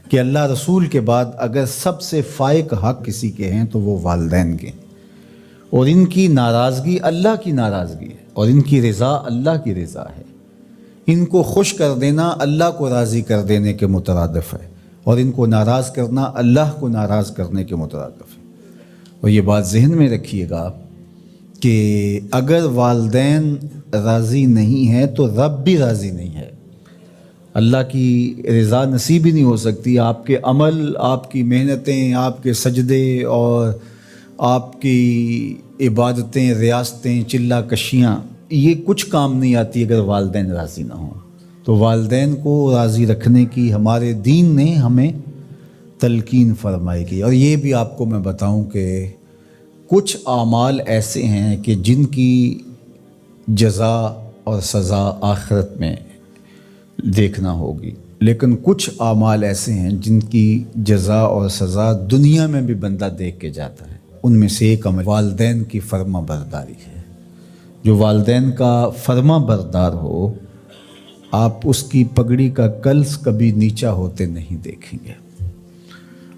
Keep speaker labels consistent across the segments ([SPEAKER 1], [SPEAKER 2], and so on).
[SPEAKER 1] کہ اللہ رسول کے بعد اگر سب سے فائق حق کسی کے ہیں تو وہ والدین کے ہیں، اور ان کی ناراضگی اللہ کی ناراضگی ہے، اور ان کی رضا اللہ کی رضا ہے۔ ان کو خوش کر دینا اللہ کو راضی کر دینے کے مترادف ہے، اور ان کو ناراض کرنا اللہ کو ناراض کرنے کے مترادف ہے۔ اور یہ بات ذہن میں رکھیے گا کہ اگر والدین راضی نہیں ہیں تو رب بھی راضی نہیں ہے۔ اللہ کی رضا نصیب ہی نہیں ہو سکتی۔ آپ کے عمل، آپ کی محنتیں، آپ کے سجدے اور آپ کی عبادتیں، ریاستیں، چلہ کشیاں، یہ کچھ کام نہیں آتی اگر والدین راضی نہ ہوں۔ تو والدین کو راضی رکھنے کی ہمارے دین نے ہمیں تلقین فرمائی کی۔ اور یہ بھی آپ کو میں بتاؤں کہ کچھ اعمال ایسے ہیں کہ جن کی جزا اور سزا آخرت میں دیکھنا ہوگی، لیکن کچھ اعمال ایسے ہیں جن کی جزا اور سزا دنیا میں بھی بندہ دیکھ کے جاتا ہے۔ ان میں سے ایک عمل والدین کی فرما برداری ہے۔ جو والدین کا فرما بردار ہو، آپ اس کی پگڑی کا کلس کبھی نیچا ہوتے نہیں دیکھیں گے۔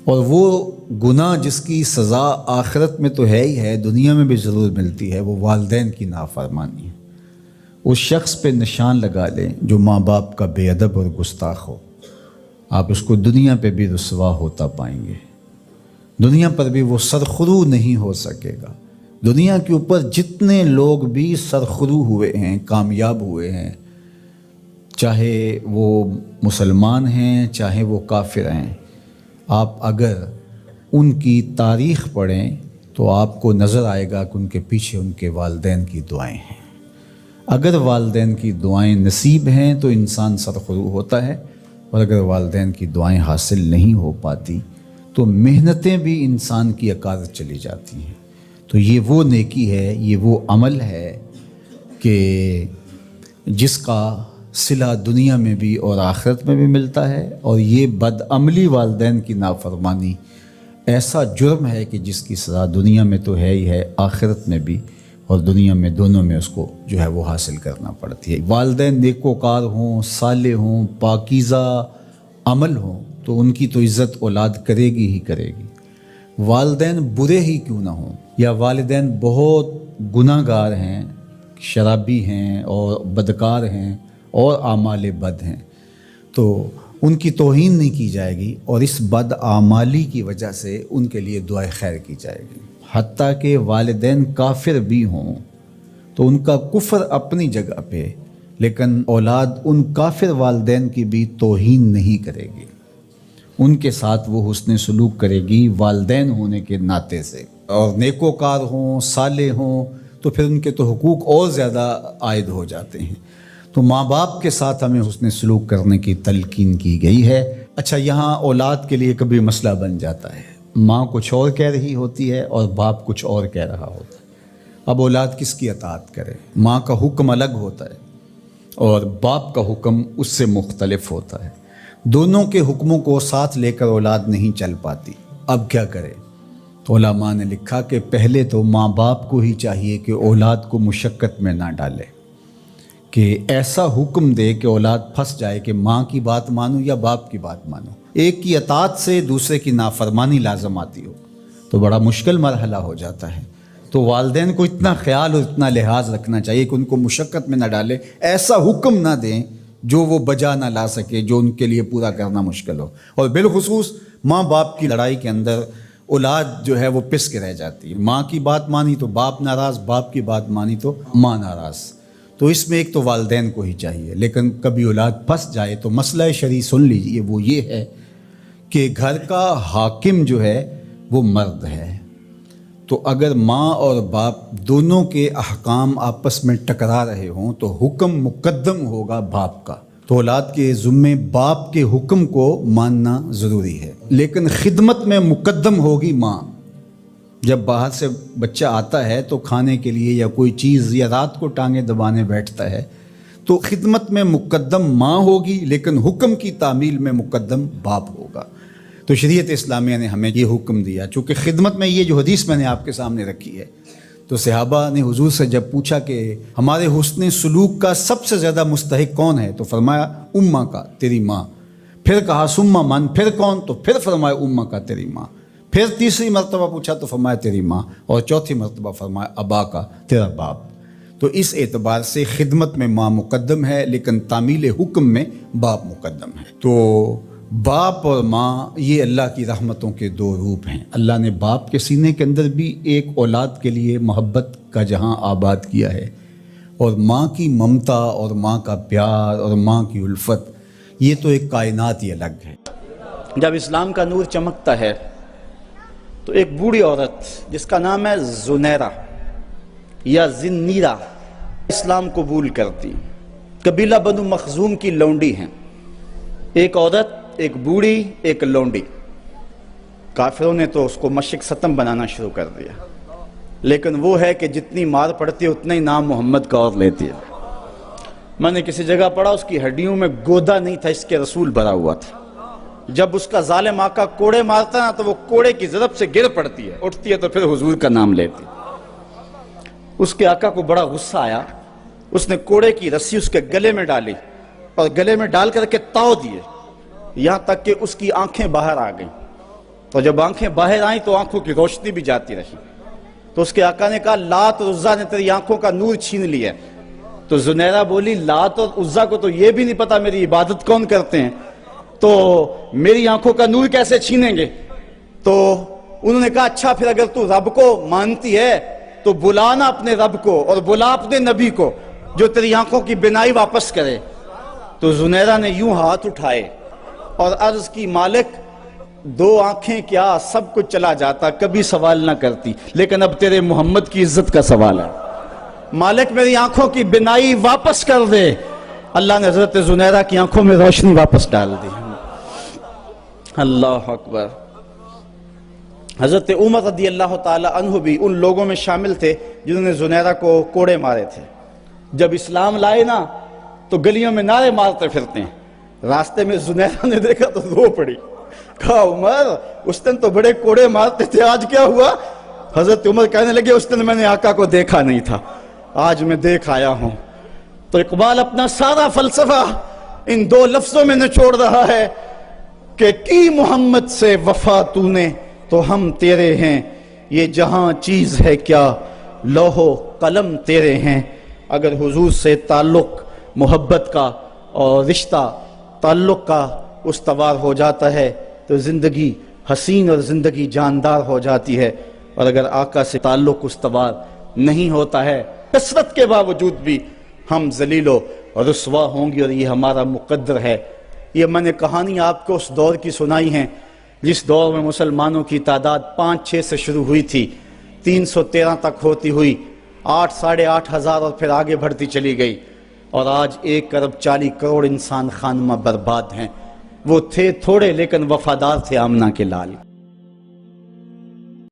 [SPEAKER 1] اور وہ گناہ جس کی سزا آخرت میں تو ہے ہی ہے، دنیا میں بھی ضرور ملتی ہے، وہ والدین کی نافرمانی ہے۔ اس شخص پہ نشان لگا لیں جو ماں باپ کا بے ادب اور گستاخ ہو، آپ اس کو دنیا پہ بھی رسوا ہوتا پائیں گے۔ دنیا پر بھی وہ سرخرو نہیں ہو سکے گا۔ دنیا کے اوپر جتنے لوگ بھی سرخرو ہوئے ہیں، کامیاب ہوئے ہیں، چاہے وہ مسلمان ہیں چاہے وہ کافر ہیں، آپ اگر ان کی تاریخ پڑھیں تو آپ کو نظر آئے گا کہ ان کے پیچھے ان کے والدین کی دعائیں ہیں۔ اگر والدین کی دعائیں نصیب ہیں تو انسان سرخرو ہوتا ہے، اور اگر والدین کی دعائیں حاصل نہیں ہو پاتی تو محنتیں بھی انسان کی عکاس چلی جاتی ہیں۔ تو یہ وہ نیکی ہے، یہ وہ عمل ہے کہ جس کا صلہ دنیا میں بھی اور آخرت میں بھی ملتا ہے، اور یہ بدعملی والدین کی نافرمانی ایسا جرم ہے کہ جس کی سزا دنیا میں تو ہے ہی ہے، آخرت میں بھی اور دنیا میں دونوں میں اس کو جو ہے وہ حاصل کرنا پڑتی ہے۔ والدین نیکوکار ہوں، صالح ہوں، پاکیزہ عمل ہوں تو ان کی تو عزت اولاد کرے گی ہی کرے گی۔ والدین برے ہی کیوں نہ ہوں، یا والدین بہت گناہ گار ہیں، شرابی ہیں اور بدکار ہیں اور اعمال بد ہیں، تو ان کی توہین نہیں کی جائے گی، اور اس بد اعمالی کی وجہ سے ان کے لیے دعائے خیر کی جائے گی۔ حتیٰ کہ والدین کافر بھی ہوں تو ان کا کفر اپنی جگہ پہ، لیکن اولاد ان کافر والدین کی بھی توہین نہیں کرے گی، ان کے ساتھ وہ حسن سلوک کرے گی والدین ہونے کے ناطے سے۔ اور نیکوکار ہوں، صالح ہوں تو پھر ان کے تو حقوق اور زیادہ عائد ہو جاتے ہیں۔ تو ماں باپ کے ساتھ ہمیں حسن سلوک کرنے کی تلقین کی گئی ہے۔ اچھا، یہاں اولاد کے لیے کبھی مسئلہ بن جاتا ہے، ماں کچھ اور کہہ رہی ہوتی ہے اور باپ کچھ اور کہہ رہا ہوتا ہے۔ اب اولاد کس کی اطاعت کرے؟ ماں کا حکم الگ ہوتا ہے اور باپ کا حکم اس سے مختلف ہوتا ہے۔ دونوں کے حکموں کو ساتھ لے کر اولاد نہیں چل پاتی۔ اب کیا کرے؟ تو علماء نے لکھا کہ پہلے تو ماں باپ کو ہی چاہیے کہ اولاد کو مشقت میں نہ ڈالے، کہ ایسا حکم دے کہ اولاد پھنس جائے کہ ماں کی بات مانو یا باپ کی بات مانو۔ ایک کی اطاعت سے دوسرے کی نافرمانی لازم آتی ہو تو بڑا مشکل مرحلہ ہو جاتا ہے۔ تو والدین کو اتنا خیال اور اتنا لحاظ رکھنا چاہیے کہ ان کو مشقت میں نہ ڈالے، ایسا حکم نہ دیں جو وہ بجا نہ لا سکے، جو ان کے لیے پورا کرنا مشکل ہو۔ اور بالخصوص ماں باپ کی لڑائی کے اندر اولاد جو ہے وہ پس کے رہ جاتی ہے۔ ماں کی بات مانی تو باپ ناراض، باپ کی بات مانی تو ماں ناراض۔ تو اس میں ایک تو والدین کو ہی چاہیے، لیکن کبھی اولاد پھنس جائے تو مسئلہ شرعی سن لیجئے، وہ یہ ہے کہ گھر کا حاکم جو ہے وہ مرد ہے۔ تو اگر ماں اور باپ دونوں کے احکام آپس میں ٹکرا رہے ہوں تو حکم مقدم ہوگا باپ کا۔ تو اولاد کے ذمے باپ کے حکم کو ماننا ضروری ہے، لیکن خدمت میں مقدم ہوگی ماں۔ جب باہر سے بچہ آتا ہے تو کھانے کے لیے یا کوئی چیز، یا رات کو ٹانگیں دبانے بیٹھتا ہے، تو خدمت میں مقدم ماں ہوگی، لیکن حکم کی تعمیل میں مقدم باپ ہوگا۔ تو شریعت اسلامیہ نے ہمیں یہ حکم دیا، چونکہ خدمت میں یہ جو حدیث میں نے آپ کے سامنے رکھی ہے، تو صحابہ نے حضور سے جب پوچھا کہ ہمارے حسن سلوک کا سب سے زیادہ مستحق کون ہے، تو فرمایا اماں کا، تیری ماں، پھر کہا سما من، پھر کون؟ تو پھر فرمایا امہ کا، تیری ماں۔ پھر تیسری مرتبہ پوچھا تو فرمایا تیری ماں، اور چوتھی مرتبہ فرمایا ابا کا، تیرا باپ۔ تو اس اعتبار سے خدمت میں ماں مقدم ہے، لیکن تعمیل حکم میں باپ مقدم ہے۔ تو باپ اور ماں یہ اللہ کی رحمتوں کے دو روپ ہیں۔ اللہ نے باپ کے سینے کے اندر بھی ایک اولاد کے لیے محبت کا جہاں آباد کیا ہے، اور ماں کی ممتا اور ماں کا پیار اور ماں کی الفت، یہ تو ایک کائنات ہی الگ ہے۔
[SPEAKER 2] جب اسلام کا نور چمکتا ہے تو ایک بوڑھی عورت جس کا نام ہے زنیرہ یا زنیرہ اسلام قبول کرتی، قبیلہ بنو مخزوم کی لونڈی ہیں، ایک عورت، ایک بوڑھی، ایک لونڈی۔ کافروں نے تو اس کو مشرق ستم بنانا شروع کر دیا، لیکن وہ ہے کہ جتنی مار پڑتی ہے اتنا ہی نام محمد کا اور لیتی ہے۔ میں نے کسی جگہ پڑھا اس کی ہڈیوں میں گودا نہیں تھا، اس کے رسول بھرا ہوا تھا۔ جب اس کا ظالم آقا کوڑے مارتا نا تو وہ کوڑے کی ضرب سے گر پڑتی ہے، اٹھتی ہے تو پھر حضور کا نام لیتی۔ اس کے آقا کو بڑا غصہ آیا، اس نے کوڑے کی رسی اس کے گلے میں ڈالی اور گلے میں ڈال کر کے تاؤ دیے، یہاں تک کہ اس کی آنکھیں باہر آ گئیں۔ تو جب آنکھیں باہر آئیں تو آنکھوں کی روشنی بھی جاتی رہی۔ تو اس کے آقا نے کہا لات اور عزا نے تیری آنکھوں کا نور چھین لیا۔ تو زنیرہ بولی لات اور عزا کو تو یہ بھی نہیں پتا میری عبادت کون کرتے ہیں، تو میری آنکھوں کا نور کیسے چھینیں گے؟ تو انہوں نے کہا اچھا پھر اگر تو رب کو مانتی ہے تو بلانا اپنے رب کو اور بلا اپنے نبی کو جو تیری آنکھوں کی بینائی واپس کرے۔ تو زنیرہ نے یوں ہاتھ اٹھائے اور عرض کی مالک دو آنکھیں کیا سب کچھ چلا جاتا، کبھی سوال نہ کرتی، لیکن اب تیرے محمد کی عزت کا سوال ہے، مالک میری آنکھوں کی بینائی واپس کر دے۔ اللہ نے حضرت زنیرہ کی آنکھوں میں روشنی واپس ڈال دی۔ اللہ اکبر۔ حضرت عمر رضی اللہ تعالی عنہ بھی ان لوگوں میں شامل تھے جنہوں نے زنیرہ کو کوڑے مارے تھے۔ جب اسلام لائے نا تو گلیوں میں نعرے مارتے پھرتے ہیں۔ راستے میں زنیرہ نے دیکھا تو رو پڑی، کہا عمر اس دن تو بڑے کوڑے مارتے تھے، آج کیا ہوا؟ حضرت عمر کہنے لگے اس دن میں نے آقا کو دیکھا نہیں تھا، آج میں دیکھ آیا ہوں۔ تو اقبال اپنا سارا فلسفہ ان دو لفظوں میں نچوڑ رہا ہے کہ کی محمد سے وفا تو نے تو ہم تیرے ہیں، یہ جہاں چیز ہے کیا لوح و قلم تیرے ہیں۔ اگر حضور سے تعلق محبت کا اور رشتہ تعلق کا استوار ہو جاتا ہے تو زندگی حسین اور زندگی جاندار ہو جاتی ہے، اور اگر آقا سے تعلق استوار نہیں ہوتا ہے کثرت کے باوجود بھی ہم ذلیل و رسوا ہوں گے، اور یہ ہمارا مقدر ہے۔ یہ میں نے کہانی آپ کو اس دور کی سنائی ہیں جس دور میں مسلمانوں کی تعداد 5-6 سے شروع ہوئی تھی، 313 تک ہوتی ہوئی 8 ساڑھے 8 ہزار اور پھر آگے بڑھتی چلی گئی، اور آج 1 ارب 40 کروڑ انسان خانمہ برباد ہیں۔ وہ تھے تھوڑے لیکن وفادار تھے آمنہ کے لال۔